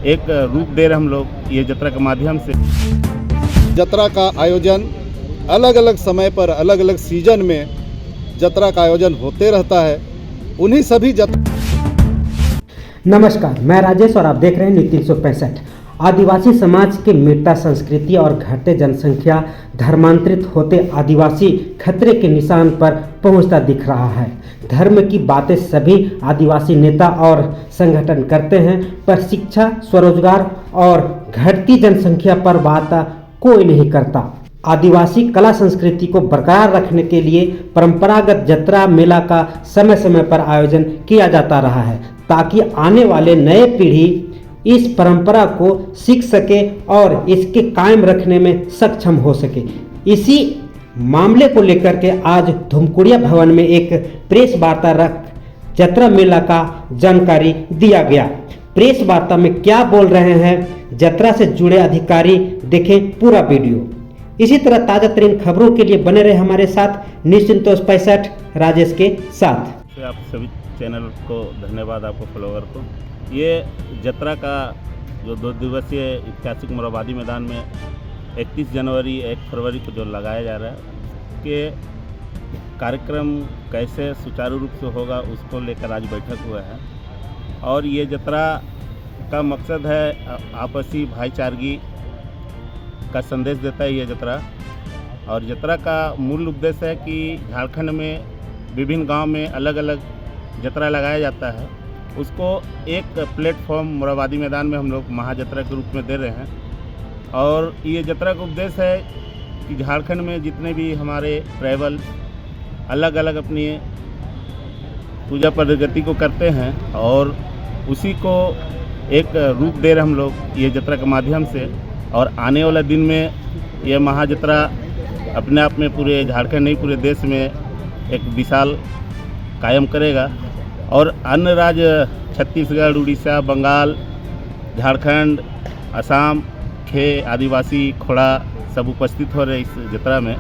एक रूप दे रहे हम लोग ये जत्रा के माध्यम से। जत्रा का आयोजन अलग अलग समय पर अलग अलग सीजन में जत्रा का आयोजन होते रहता है। उन्हीं सभी नमस्कार, मैं राजेश और आप देख रहे हैं न्यूज़ 365। आदिवासी समाज की मिटता संस्कृति और घटते जनसंख्या धर्मांतरित होते आदिवासी खतरे के निशान पर पहुंचता दिख रहा है। धर्म की बातें सभी आदिवासी नेता और संगठन करते हैं, पर शिक्षा, स्वरोजगार और घटती जनसंख्या पर बात कोई नहीं करता। आदिवासी कला संस्कृति को बरकरार रखने के लिए परंपरागत जत्रा मेला का समय समय पर आयोजन किया जाता रहा है, ताकि आने वाले नए पीढ़ी इस परंपरा को सीख सके और इसके कायम रखने में सक्षम हो सके। इसी मामले को लेकर के आज धुमकुड़िया भवन में एक प्रेस वार्ता रख जत्रा मेला का जानकारी दिया गया। प्रेस वार्ता में क्या बोल रहे हैं जत्रा से जुड़े अधिकारी, देखें पूरा वीडियो। इसी तरह ताज़ा तरीन खबरों के लिए बने रहे हमारे साथ न्यूज़ 365 राजेश के साथ। आप सभी चैनल को धन्यवाद, आपको फॉलोवर को। ये जत्रा का जो 2 दिवसीय ऐतिहासिक मोरहाबादी मैदान में 31 जनवरी 1 फरवरी को जो लगाया जा रहा है कि कार्यक्रम कैसे सुचारू रूप से होगा, उसको लेकर आज बैठक हुआ है। और ये जत्रा का मकसद है आपसी भाईचारगी का संदेश देता है ये जत्रा। और जत्रा का मूल उद्देश्य है कि झारखंड में विभिन्न गांव में अलग अलग जत्रा लगाया जाता है, उसको एक प्लेटफॉर्म मोरहाबादी मैदान में हम लोग महाजत्रा के रूप में दे रहे हैं। और ये जत्रा का उद्देश्य है कि झारखंड में जितने भी हमारे ट्राइबल अलग अलग अपनी पूजा पद्धति को करते हैं और उसी को एक रूप दे रहे हम लोग ये जत्रा के माध्यम से। और आने वाला दिन में ये महाजत्रा अपने आप में पूरे झारखंड नहीं पूरे देश में एक विशाल कायम करेगा। और अन्य राज्य छत्तीसगढ़, उड़ीसा, बंगाल, झारखंड, असम के आदिवासी खोड़ा सब उपस्थित हो रहे इस जत्रा में।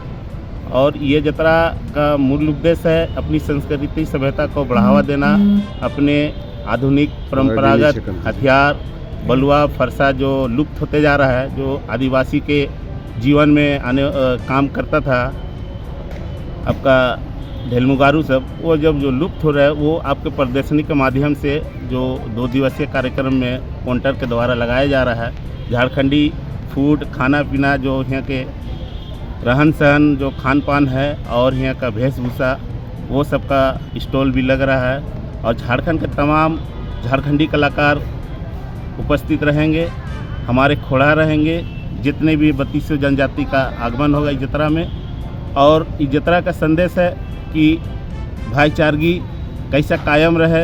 और ये जत्रा का मूल उद्देश्य है अपनी संस्कृति सभ्यता को बढ़ावा देना, अपने आधुनिक परंपरागत हथियार बलुआ फरसा जो लुप्त होते जा रहा है, जो आदिवासी के जीवन में काम करता था, आपका ढेलमुगारू सब, वो जब जो लुप्त हो रहा है वो आपके प्रदर्शनी के माध्यम से जो 2 दिवसीय कार्यक्रम में काउंटर के द्वारा लगाया जा रहा है। झारखंडी फूड, खाना पीना, जो यहाँ के रहन सहन, जो खान पान है और यहाँ का वेशभूषा, वो सब का स्टॉल भी लग रहा है। और झारखंड के तमाम झारखंडी कलाकार उपस्थित रहेंगे, हमारे खोड़ा रहेंगे, जितने भी 32 जनजाति का आगमन होगा इस जत्रा में। और इस जत्रा का संदेश है कि भाईचारगी कैसा कायम रहे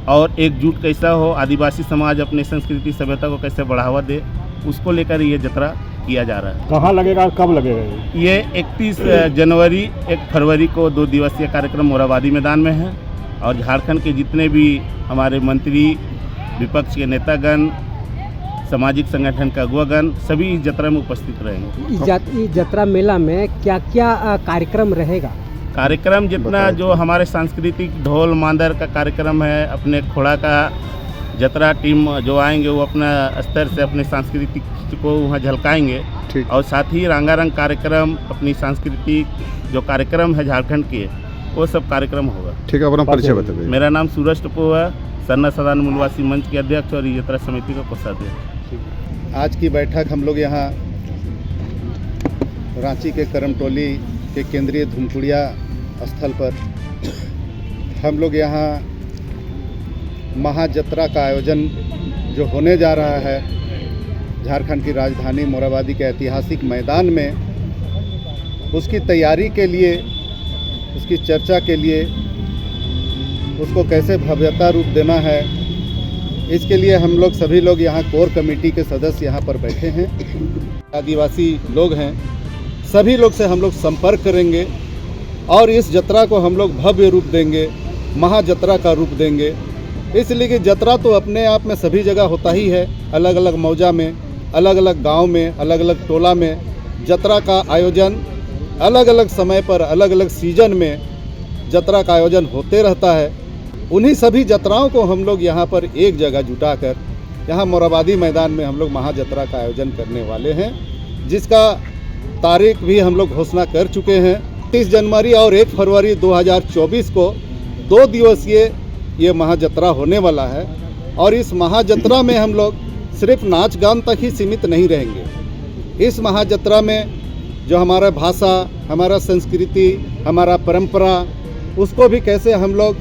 और एकजुट कैसा हो, आदिवासी समाज अपने संस्कृति सभ्यता को कैसे बढ़ावा दे, उसको लेकर ये जत्रा किया जा रहा है। कहाँ लगेगा, कब लगेगा? ये 31 जनवरी 1 फरवरी को 2 दिवसीय कार्यक्रम मोरहाबादी मैदान में है। और झारखंड के जितने भी हमारे मंत्री, विपक्ष के नेतागण, सामाजिक संगठन का अगुवागण सभी इस जत्रा में उपस्थित रहेंगे। इस जत्रा मेला में क्या क्या कार्यक्रम रहेगा? कार्यक्रम जितना जो हमारे सांस्कृतिक ढोल मांदर का कार्यक्रम है, अपने खोड़ा का जत्रा टीम जो आएंगे वो अपना स्तर से अपने सांस्कृतिक को वहाँ झलकाएंगे। और साथ ही रंगारंग कार्यक्रम, अपनी सांस्कृतिक जो कार्यक्रम है झारखंड के, वो सब कार्यक्रम होगा। ठीक है, अपना परिचय बताइए। मेरा नाम सूरज टप्पू है, सरना सदान मूलवासी मंच के अध्यक्ष और जत्रा समिति का कोषाध्यक्ष। आज की बैठक हम लोग यहाँ रांची के करमटोली के केंद्रीय धुमकुड़िया स्थल पर हम लोग यहाँ महाजत्रा का आयोजन जो होने जा रहा है झारखंड की राजधानी मोरहाबादी के ऐतिहासिक मैदान में, उसकी तैयारी के लिए, उसकी चर्चा के लिए, उसको कैसे भव्यता रूप देना है, इसके लिए हम लोग सभी लोग यहाँ कोर कमेटी के सदस्य यहाँ पर बैठे हैं। आदिवासी लोग हैं, सभी लोग से हम लोग संपर्क करेंगे और इस जत्रा को हम लोग भव्य रूप देंगे, महाजत्रा का रूप देंगे। इसलिए कि जत्रा तो अपने आप में सभी जगह होता ही है, अलग अलग मौजा में, अलग अलग गांव में, अलग अलग टोला में जत्रा का आयोजन अलग अलग समय पर अलग अलग सीजन में जत्रा का आयोजन होते रहता है। उन्हीं सभी जत्राओं को हम लोग यहाँ पर एक जगह जुटाकर यहाँ मोराबादी मैदान में हम लोग महाजत्रा का आयोजन करने वाले हैं, जिसका तारीख भी हम लोग घोषणा कर चुके हैं। 30 जनवरी और 1 फरवरी 2024 को 2 दिवसीय ये महाजत्रा होने वाला है और इस महाजत्रा में हम लोग सिर्फ नाच गान तक ही सीमित नहीं रहेंगे। इस महाजत्रा में जो हमारा भाषा, हमारा संस्कृति, हमारा परंपरा, उसको भी कैसे हम लोग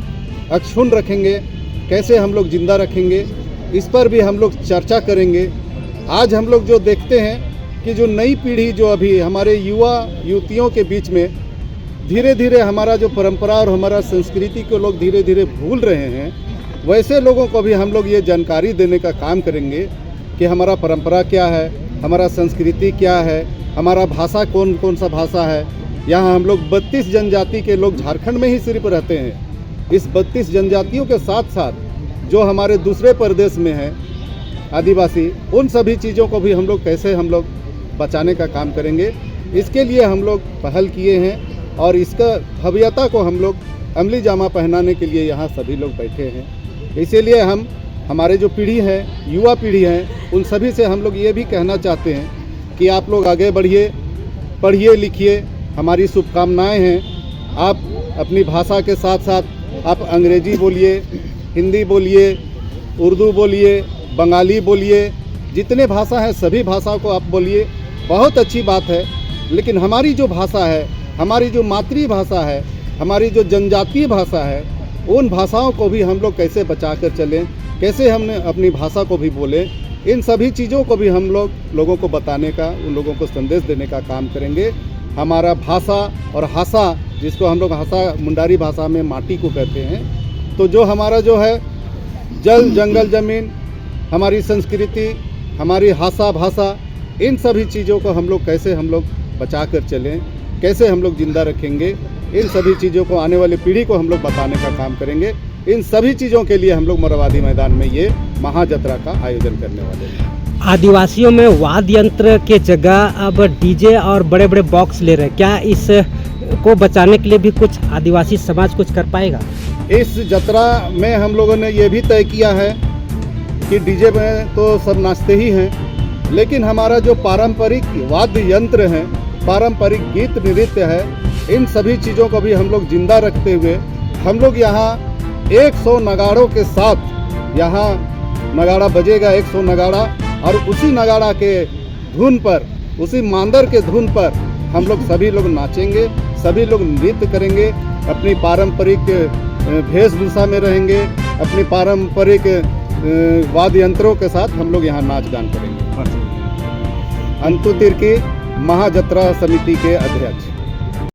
अक्षुण्ण रखेंगे, कैसे हम लोग जिंदा रखेंगे, इस पर भी हम लोग चर्चा करेंगे। आज हम लोग जो देखते हैं कि जो नई पीढ़ी जो अभी हमारे युवा युवतियों के बीच में धीरे धीरे हमारा जो परंपरा और हमारा संस्कृति को लोग धीरे धीरे भूल रहे हैं, वैसे लोगों को भी हम लोग ये जानकारी देने का काम करेंगे कि हमारा परंपरा क्या है, हमारा संस्कृति क्या है, हमारा भाषा कौन कौन सा भाषा है। यहाँ हम लोग 32 जनजाति के लोग झारखंड में ही सिर्फ रहते हैं। इस 32 जनजातियों के साथ साथ जो हमारे दूसरे प्रदेश में हैं आदिवासी, उन सभी चीज़ों को भी हम लोग कैसे हम लोग बचाने का काम करेंगे, इसके लिए हम लोग पहल किए हैं और इसका भव्यता को हम लोग अमली जामा पहनाने के लिए यहाँ सभी लोग बैठे हैं। इसीलिए हम हमारे जो पीढ़ी है, युवा पीढ़ी है, उन सभी से हम लोग ये भी कहना चाहते हैं कि आप लोग आगे बढ़िए, पढ़िए लिखिए, हमारी शुभकामनाएं हैं। आप अपनी भाषा के साथ साथ आप अंग्रेजी बोलिए, हिंदी बोलिए, उर्दू बोलिए, बंगाली बोलिए, जितने भाषा हैं सभी भाषा को आप बोलिए, बहुत अच्छी बात है। लेकिन हमारी जो भाषा है, हमारी जो मातृभाषा है, हमारी जो जनजातीय भाषा है, उन भाषाओं को भी हम लोग कैसे बचा कर चलें, कैसे हमने अपनी भाषा को भी बोलें, इन सभी चीज़ों को भी हम लोगों को बताने का, उन लोगों को संदेश देने का काम करेंगे। हमारा भाषा और हासा, जिसको हम लोग हासा मुंडारी भाषा में माटी को कहते हैं, तो जो हमारा जो है जल जंगल ज़मीन, हमारी संस्कृति, हमारी हासा भाषा, इन सभी चीज़ों को हम लोग कैसे हम लोग बचा कर चलें, कैसे हम लोग जिंदा रखेंगे, इन सभी चीज़ों को आने वाली पीढ़ी को हम लोग बताने का काम करेंगे। इन सभी चीज़ों के लिए हम लोग मोराबादी मैदान में ये महाजत्रा का आयोजन करने वाले हैं। आदिवासियों में वाद्य यंत्र के जगह अब डीजे और बड़े बड़े बॉक्स ले रहे हैं, क्या इस को बचाने के लिए भी कुछ आदिवासी समाज कुछ कर पाएगा? इस जत्रा में हम लोगों ने ये भी तय किया है कि डीजे में तो सब नाचते ही हैं, लेकिन हमारा जो पारंपरिक वाद्य यंत्र हैं, पारंपरिक गीत नृत्य है, इन सभी चीज़ों को भी हम लोग जिंदा रखते हुए हम लोग यहाँ 100 नगाड़ों के साथ, यहाँ नगाड़ा बजेगा 100 नगाड़ा, और उसी नगाड़ा के धुन पर, उसी मांदर के धुन पर हम लोग सभी लोग नाचेंगे, सभी लोग नृत्य करेंगे, अपनी पारंपरिक वेशभूषा में रहेंगे, अपनी पारंपरिक वाद्य यंत्रों के साथ हम लोग यहाँ नाच गान करेंगे। अंतु तिर्की महाजत्रा समिति के अध्यक्ष।